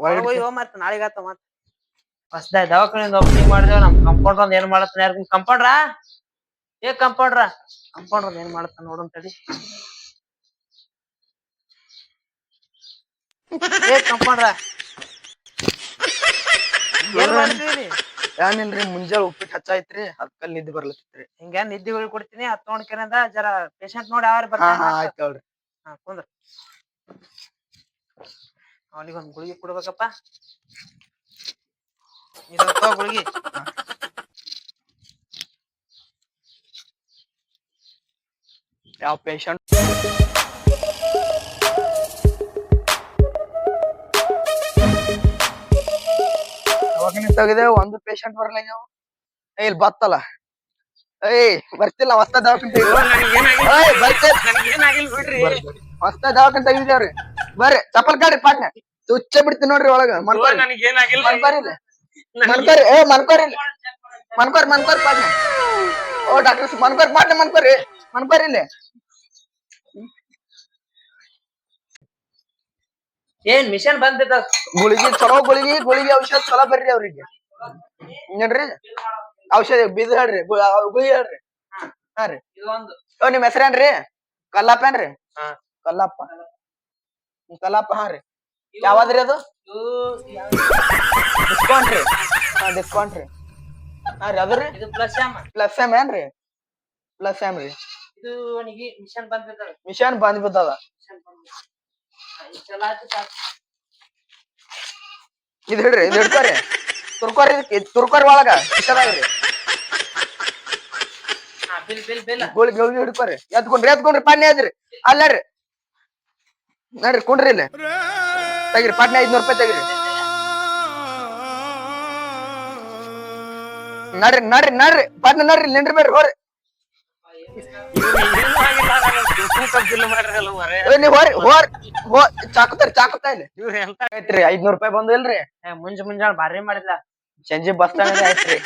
ಒಳಗೋಯ್ ಮತ್ ನಾಳೆಗ ಆತ ಮತ್ ಹೊಸದಾಗಿ ದವಾಖಾನಿಂದ ಓಪನಿಂಗ್ ಮಾಡಿದೇವ್ ನಮ್ ಕಂಪೌಂಡರ್ ಒಂದ್ ಏನ್ ಮಾಡತ್ತಾನ ಯಾರು ಕಂಪೌಂಡ್ರ ಕಂಪೌಂಡರ್ ಏನ್ ಮಾಡತ್ತಾನ ನೋಡೋಣ ತಡಿ ಕಂಪೌಂಡ್ರ ಏನ್ ಮಾಡ್ತಿದೀನಿ ಏನಿಲ್ರಿ ಮುಂಜಾಳೆ ಉಪ್ಪಿಟ್ಟು ಹಚ್ಚೈತ್ರಿ ಅದಕ್ಕಲ್ಲಿ ನಿದ್ದೆ ಬರ್ಲತ್ರಿ ಹಿಂಗ ನಿದ್ದೆ ಕೊಡ್ತೀನಿ ಹತ್ ನೋಡ್ಕೇನಂದ ಜರ ಪೇಷಂಟ್ ನೋಡಿ ಅವ್ರ ಆಯ್ತು ಹೇಳ್ರಿ ಕುಂದ್ರ ಅವನಿಗೊಂದ್ ಗುಳಿಗೆ ಕೊಡ್ಬೇಕಪ್ಪ ಇದು ಗುಳಿಗೆ ಯಾವ ಪೇಷಂಟ್ ತೆಗೆದೆ ಒಂದು ಪೇಷಂಟ್ ಬರ್ಲ ಇಲ್ಲಿ ಬತ್ತಲ್ಲ ಬರ್ತಿಲ್ಲ ಹೊಸ ದವಾಖಾನೆ ಹೊಸ ದವಾಖಾನೆ ತೆಗಿದೇವ್ರಿ ಬರ್ರಿ ಚಪ್ಪಲ್ ಕಾಡ್ರಿ ಪಾಟ್ನ ಹುಚ್ಚ ಬಿಡ್ತೀನಿ ನೋಡ್ರಿ ಒಳಗ ಮನ್ಕೋರಿ ಪಾಟ್ನ ಓ ಡಾಕ್ಟರ್ ಮನ್ಕೋರಿ ಪಾಟ್ನ ಮನ್ಕೋರಿ ಇಲ್ಲಿ ಏನ್ ಮಿಷನ್ ಬಂದಿದ್ದ ಗುಳಿಗೆ ಚಲೋ ಗುಳಿಗೆ ಔಷಧ ಚಲೋ ಬರ್ರಿ ಅವ್ರಿಗೆ ನೋಡ್ರಿ ಔಷಧ ಬೀಜ ಹೇಳ್ರಿ ಗುಳಿಗೆ ಹೇಳ್ರಿ ಹಾ ರೀ ನಿಮ್ ಹೆಸರೇನ್ರಿ ಕಲ್ಲಪ್ಪೇನ್ರಿ ಕಲ್ಲಪ್ಪ ಹಾ ರೀ ಯಾವಾದ್ರಿ ಅದು ಡಿಸ್ಕೌಂಟ್ ರೀ ಹಾ ರೀ ಅದ್ರಿ ಪ್ಲಸ್ ಎಮ್ ಏನ್ರಿ ಪ್ಲಸ್ ಎಮ್ ರೀ ಇದು ಮಿಷನ್ ಬಂದ್ ಬಿದ್ದದ ಇದು ಹಿಡ್ರಿ ಇದು ಹಿಡ್ಕೋರಿ ತುರ್ಕೋರಿ ಒಳಗ ಮಿಷನ್ರಿ ಗೋಳಿ ಹಿಡ್ಕೋರಿ ಎತ್ಕೊಂಡ್ರಿ ಪಾಟ್ನೆ ಅದ್ರಿ ಅಲ್ಲರಿ ನೋಡ್ರಿ ಕುಂಡ್ರಿ ಇಲ್ಲಿ ತೆಗಿರಿ ಪಾಟ್ನೆ 500 ರೂಪಾಯಿ ತೆಗಿರಿ ನಡ್ರಿ ಪಾಟ್ನೆ ನಡ್ರಿ ನಿಂಡ್ರಿ ಬೇಡ್ರಿ ಹೋರಿ ಚಾಕುತ್ತಾ ಇಲ್ಲಿ 500 ರೂಪಾಯಿ ಬಂದು ಇಲ್ರಿ ಮುಂಜಾನೆ ಬಾರಿ ಮಾಡಿಲ್ಲ ಸಂಜೆ ಬಸ್ ಸ್ಟ್ಯಾಂಡ್ ಆಯ್ತ್ರಿ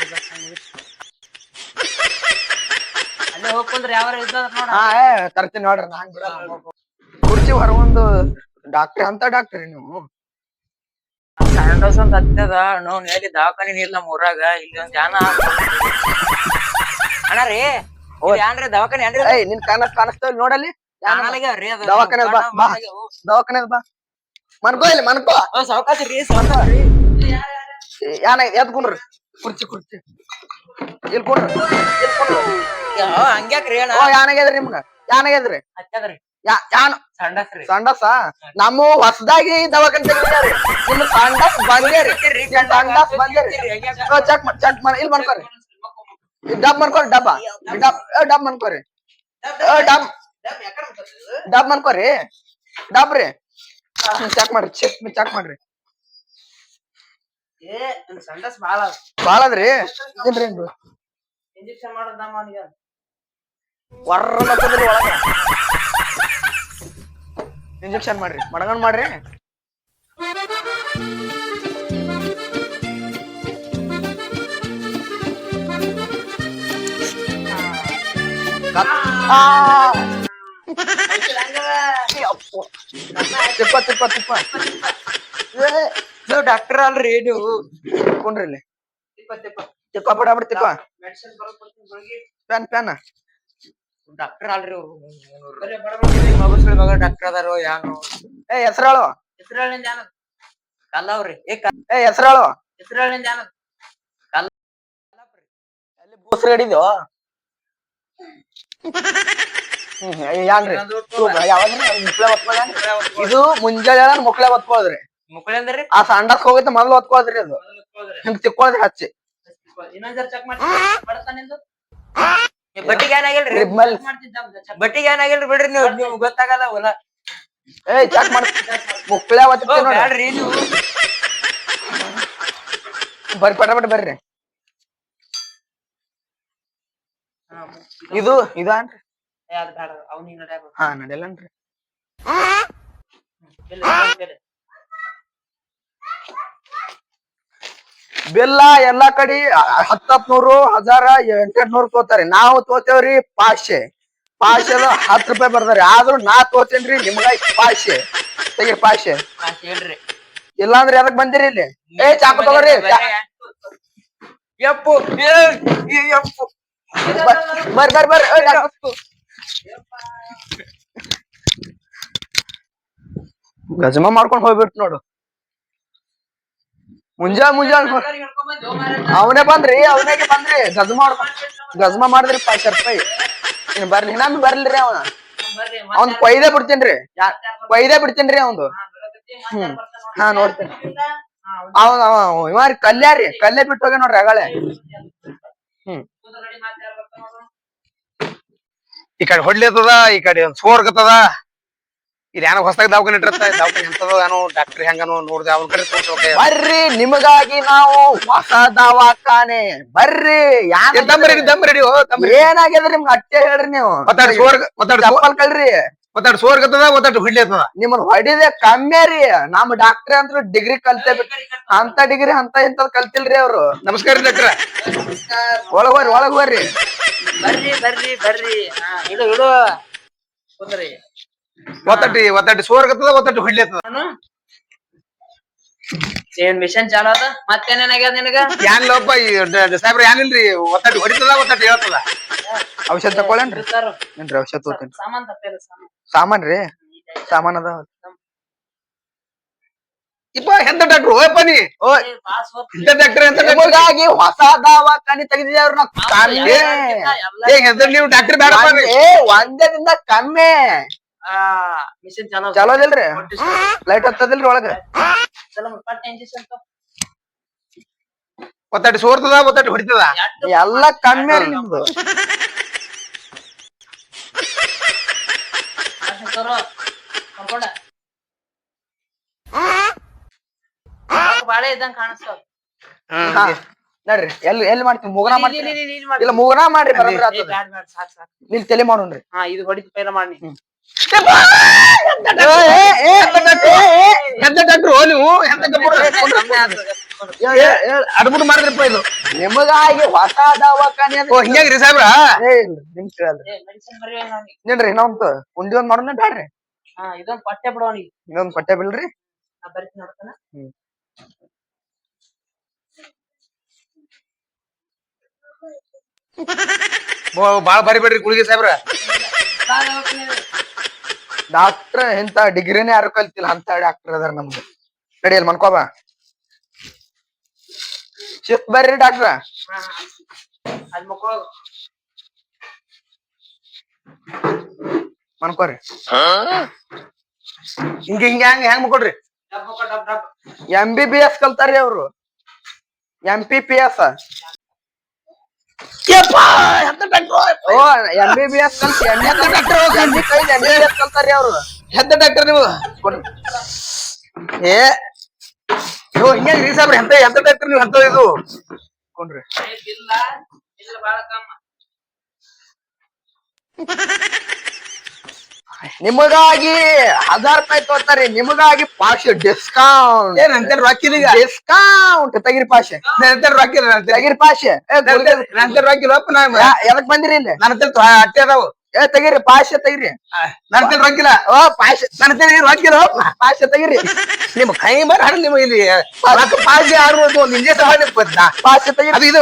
ಅಲ್ಲೇ ಹೋಗ್ಕೊಂಡ್ರಿ ಯಾವ ತರ್ತೀನಿ ನೋಡ್ರಿ ನಾನ್ ಕುರ್ಚಿ ಹೊರಗೊಂದು ಡಾಕ್ಟ್ರಿ ಅಂತ ಡಾಕ್ಟ್ರಿ ನೀವು ಸಂಡೋಸ್ ಅಂತ ಹತ್ತದ ನೋಡ್ ಎಲ್ಲಿ ದವಾಖಾನಿ ಇಲ್ಲ ಊರಾಗ ಇಲ್ಲಿ ಒಂದ್ ಜಾನ ಅಣ್ಣ ರೀ ಏನ್ರಿ ದವಾಖಾನಿ ಏನ್ರಿ ನಿನ್ ಕಾಣಿಸ್ತಾವ ನೋಡಲ್ಲಿ ದವಾಖಾನೆ ಬಾ ಮನ್ಕೋ ಇಲ್ಲಿ ಮನ್ಕೋ ಸಾವಕಾಶ ರೀ ಎದ್ಕೊಂಡ್ರಿ ಕುರ್ಚಿ ಇಲ್ಲಿ ಕೊಡ್ರಿ ಹಂಗ್ಯಾಕ್ರಿ ಯಾನಾಗ್ಯದ್ರಿ ನಿಮ್ಗ ಯಾನಾಗ್ಯದ್ರಿ ಸಂಡಸ ನಮ್ಮ ಹೊಸದಾಗಿ ದವಾಖಾನೆ ತೆಗಿದ್ರಿ ನಿಮ್ ಸಂಡಸ್ ಬಂದೇರಿ ಚೆಕ್ ಮಾಡಿ ಇಲ್ಲಿ ಮನ್ಕೋರಿ ಡಬ್ ಮನ್ಕೋರಿ ಡಬ್ ಮನ್ಕೋರಿ ಡಬ್ರಿ ಚೆಕ್ ಮಾಡ್ರಿ ಸಂಡಸ್ ಬಾಳ ಬಾಳದ್ರಿ ಇಂಜೆಕ್ಷನ್ ಮಾಡೋದ್ ಅವನಿಗೆ ಒರ್ರಿ ಒಳಗ ಇಂಜೆಕ್ಷನ್ ಮಾಡ್ರಿ ಮಡಗಣ್ ಮಾಡ್ರಿ ಡಾಕ್ಟರ್ ಅಲ್ರಿ ನೀವು ಕುಂಡ್ರಿ ಇಲ್ಲಿ ತಿಕ್ಕ ಬಿಡ ತಿಕ್ಕ ಪ್ಯಾನ್ ಡಾಕ್ಟರ್ ಅಲ್ರಿ ಡಾಕ್ಟರ್ ಅದಾರು ಯಾನು ಹೆಸರಾಳು ಕಲ್ಲವ್ರಿ ಹೆಸರಾಳು ಬೋಸ್ರಿ ಹಿಡಿದ್ಯೋ ಇದು ಮುಂಜಾನೆ ಮುಕ್ಳೆ ಒತ್ಕೊಳ್ದ್ರಿ ಮುಕ್ಳೆ ಆ ಸಂಡಸ್ ಹೋಗೈತೆ ಮೊದ್ಲು ಒತ್ಕೊಳ್ದ್ರಿ ಅದು ಹಿಂಗ್ ತಿಕ್ಕೊಳ್ದ್ರಿ ಹಚ್ಚಿ ಬಟ್ಟಿಗೆ ಏನಾಗಿಲ್ರಿ ಬಿಡ್ರಿ ನೀವು ಗೊತ್ತಾಗಲ್ಲ ಹೊಲ ಚೆಕ್ ಮಾಡ ಮುಕ್ಳೆ ಒತ್ತೀರಿ ನೀವು ಬರ್ರಿ ಪಟ ಬರ್ರಿ ಇದು ಇದನ್ರಿ ಹಾ ನಡೆಯಲ್ಲನ್ರಿ ಬಿಲ್ಲ ಎಲ್ಲಾ ಕಡೆ 1000 1000 ತೋತಾರೆ ನಾವು ತೋತೇವ್ರಿ ಪಾಶೆ ಪಾಶೆದ 10 ರೂಪಾಯಿ ಬರ್ತಾರಿ ಆದ್ರೂ ನಾ ತೋತೇನ್ರಿ ನಿಮ್ಗ ಪಾಶೆ ತೆಗಿರಿ ಪಾಶೆ ಹೇಳ್ರಿ ಇಲ್ಲಾಂದ್ರೆ ಎದಕ್ ಬಂದಿರಿ ಇಲ್ಲಿ? ಚಾಕು ತಗೋರಿ. ಯಪ್ಪು ಯಪ್ಪು ಬರ್ರಿ ಗಜಮ ಮಾಡ್ಕೊಂಡ್ ಹೋಗ್ಬಿಟ್ಟು ನೋಡು. ಮುಂಜಾನೆ ಅವನೇ ಬಂದ್ರಿ ಗಜಮ ಮಾಡಿದ್ರಿ 5 ರೂಪಾಯಿ. ಬರ್ಲಿ ಇನ್ನೊಮ್ಮೆ ಬರ್ಲಿರಿ ಅವ್ನ್ ಕೊಯ್ದೇ ಬಿಡ್ತೇನ್ರಿ ಅವಂದು. ಹಾ ನೋಡ್ತೇನೆ. ಇವ ಕಲ್ಲೆ ಬಿಟ್ಟು ಹೋಗ್ಯ ನೋಡ್ರಿ ಆಗಳೇ. ಈ ಕಡೆ ಹೊಡ್ಲಿರ್ತದ, ಈ ಕಡೆ ಒಂದ್ ಸೋರ್ಗತ್ತದ. ಇಲ್ಲಿ ಏನೋ ಹೊಸದಾಗಿ ದವಾಖಾನೆ ಇಟ್ಟಿರ್ತ, ದವಾಖಾನೆ ಎಂತದ ಏನೋ ಡಾಕ್ಟರ್ ಹೆಂಗನೋ ನೋಡ್ದೆ ಅವ್ನ ಕಡೆ ತೋರ್ಸ್ಬೇಕ. ಬರ್ರಿ ನಿಮಗಾಗಿ ನಾವು ಹೊಸ ದವಾಖಾನೆ. ಬರ್ರಿ ದಮ್ ರೆಡಿ ಏನಾಗ್ಯದ್ರಿ ನಿಮ್ಗೆ ಅಟ್ಟೆ ಹೇಳ್ರಿ ನೀವು. ಒತ್ತಾಡ್ ಕಳ್ರಿ ಸೋರ್ಗತ್ತದ, ಒತ್ತಾಡ್ ಹೊಡ್ಲಿರ್ತದ. ನಿಮ್ಮನ್ ಹೊಡಿದೆ ಕಮ್ಮಿ ರೀ. ನಮ್ ಡಾಕ್ಟರ್ ಅಂತೂ ಡಿಗ್ರಿ ಕಲ್ತೇ ಅಂತ ಡಿಗ್ರಿ ಅಂತ ಇಂತದ್ ಕಲ್ತಿಲ್ರಿ ಅವ್ರು. ನಮಸ್ಕಾರ ಡಾಕ್ಟ್ರ. ಒಳಗ್ ಬರ್ರಿ. ಬರ್ರಿ ಇಡು ಕುಂದ್ರಿ. ಒತ್ತಾಟಿ ಸೋರ್ಗತ್ತದ, ಒತ್ತಾಟಿ ಹೊಡ್ಲಿರ್ತದ. ಏನ್ ಮಿಷನ್ ಚಾಲು ಅದ ಮತ್ತೇನೇನಾಗ್ಯದ ನಿನಗ? ಏನ್ ಲೋಪ ಸಾಹೇಬ್ರ ಏನಿಲ್ರಿ, ಒತ್ತಾಟಿ ಹೊಡಿತದ, ಒತ್ತಾಟಿ ಹೇಳ್ತದ. ಔಷಧ ತಕೊಳ್ಳೇನ್ರಿ? ಏನ್ರಿ ಔಷಧ ತಗೋತೀನಿ. ಸಾಮಾನ್ ರೀ ಸಾಮಾನ್ ಅದ. ಇಪ್ಪ ಎಂತ ಡಾಕ್ಟ್ರು ಹೋಯಪ್ಪ ನೀ? ಎಂತ ಡಾಕ್ಟರ್ ನಿಮಗಾಗಿ ಹೊಸ ದವಾಖಾನೆ ತೆಗೆದಿದ್ದೇವ್ರಿ ನಾವು. ನೀವು ಡಾಕ್ಟರ್ ಬೇಡಪ್ಪ. ಒಂದೇ ದಿನ ಕಮ್ಮಿ. ಮಿಷನ್ ಚಲೋ ಅದಿಲ್ರಿ? ಲೈಟ್ ಹತ್ತದಿಲ್ರಿ ಒಳಗ? ಒತ್ತಾಟಿ ಸೋರ್ತದ, ಒತ್ತಾಟಿ ಹೊಡಿತದ, ಎಲ್ಲ ಕಮ್ಮಿ ರೀ ನಿಮ್ದು. ಬಾಳೆ ಇದ್ದಂಗ ಕಾಣಿಸ್ತಾವ. ನೋಡ್ರಿ ಎಲ್ಲಿ ಮಾಡ್ತೀವಿ? ಮುಗನ ಮಾಡ್ತೀವಿ. ಇಲ್ಲ ಮುಗನ ಮಾಡ್ರಿ. ನಿಲ್ ತಲೆ ಮಾಡೋಣ್ರಿ. ಇದು ಹೊಡಿತ ಪೈಲ ಮಾಡಿ. ಡಾಕ್ಟ್ರು ನೀವು ಅಡ್ಬಿಟ್ಟು ಮಾಡಿದ್ರಪ್ಪ ಇದು. ನಿಮಗಾಗಿ ಹೊಸ ದವಾಖಾನೆ. ಹಿಂಗ್ರಿ ಸಾಹೇಬ್ರ? ನಿಮ್ ಕೇಳಲ್ರಿ. ನೋಡ್ರಿ ಇನ್ನೊಂದು ಉಂಡಿ ಒಂದ್ ಮಾಡೋಣ ಬ್ಯಾಡ್ರಿ. ಇದೊಂದ್ ಪಟ್ಟೆ ಬಿಡೋನಿಗೆ. ಇನ್ನೊಂದ್ ಪಟ್ಟೆ ಬಿಲ್ರಿ. ಬರ್ತಿ ನೋಡ್ತಾನ. ಬಾಳ ಬರಿಬೇಡ್ರಿ ಗುಳಿಗೆ ಸಾಹೇಬ್ರ. ಡಾಕ್ಟ್ರ್ ಇಂತ ಡಿಗ್ರಿನೇ ಯಾರು ಕಲ್ತಿಲ್ಲ ಅಂತ ಡಾಕ್ಟರ್ ಅದಾರ ನಮ್ದು. ನಡಿಯಲ್ ಮನ್ಕೋಬ. ಶಿಫ್ಟ್ ಬರ್ರಿ ಡಾಕ್ಟ್ರ. ಮನ್ಕೋರಿ. ಹೆಂಗ್ ಮಕ್ಕೊಡ್ರಿ? MBBS ಕಲ್ತಾರ್ರಿ ಅವ್ರು. MPPS. MBBS ಕಲ್ತಿ MBBS ಕಲ್ತಾರ್ರಿ ಅವ್ರು. ಹೆದ್ದ ಡಾಕ್ಟರ್ ನೀವು? ಹಿಂಗ್ರಿ ಸಾಹೇಬ್ರ? ಎಂತ ಡಾಕ್ಟರ್ ನೀವು? ಎಂತ ಇದು ಕೊಂಡ್ರಿ. ನಿಮಗಾಗಿ 1000 ರೂಪಾಯಿ ತಗೋತಾರಿ. ನಿಮಗಾಗಿ ಪಾಶ್ ಡಿಸ್ಕೌಂಟ್. ಏನಂತ ರೊಕ್ಕಿದೀಗ? ಡಿಸ್ಕೌಂಟ್ ತೆಗಿರಿ ಪಾಶ್. ತೆಗಿರಿ ಪಾಶ್. ರೊಕ್ಕಿಲ್ಲಪ್ಪ. ಎದಕ್ ಬಂದಿರಿ ಇಲ್ಲಿ? ನನ್ನ ಅಟ್ಟೆ ಅದಾವು. ತೆಗಿರಿ ಪಾಶ್ ತೆಗಿರಿ. ನನ್ನ ರೊಕ್ಕಿಲ್ಲ. ಪಾಶ್ ನನ್ನ ರೊಕ್ಕಿಲ್ಲ. ಪಾಶ್ ತೆಗಿರಿ. ನಿಮ್ ಕೈ ಬರ ನಿಮ್ಮ ಇಲ್ಲಿ ಪಾಶ್ ಯಾರು ಇಂಜೆಕ್ಷನ್ ಮಾಡಿ ಪಾಶ್ ತೆಗಿರಿ. ಅದು ಇದು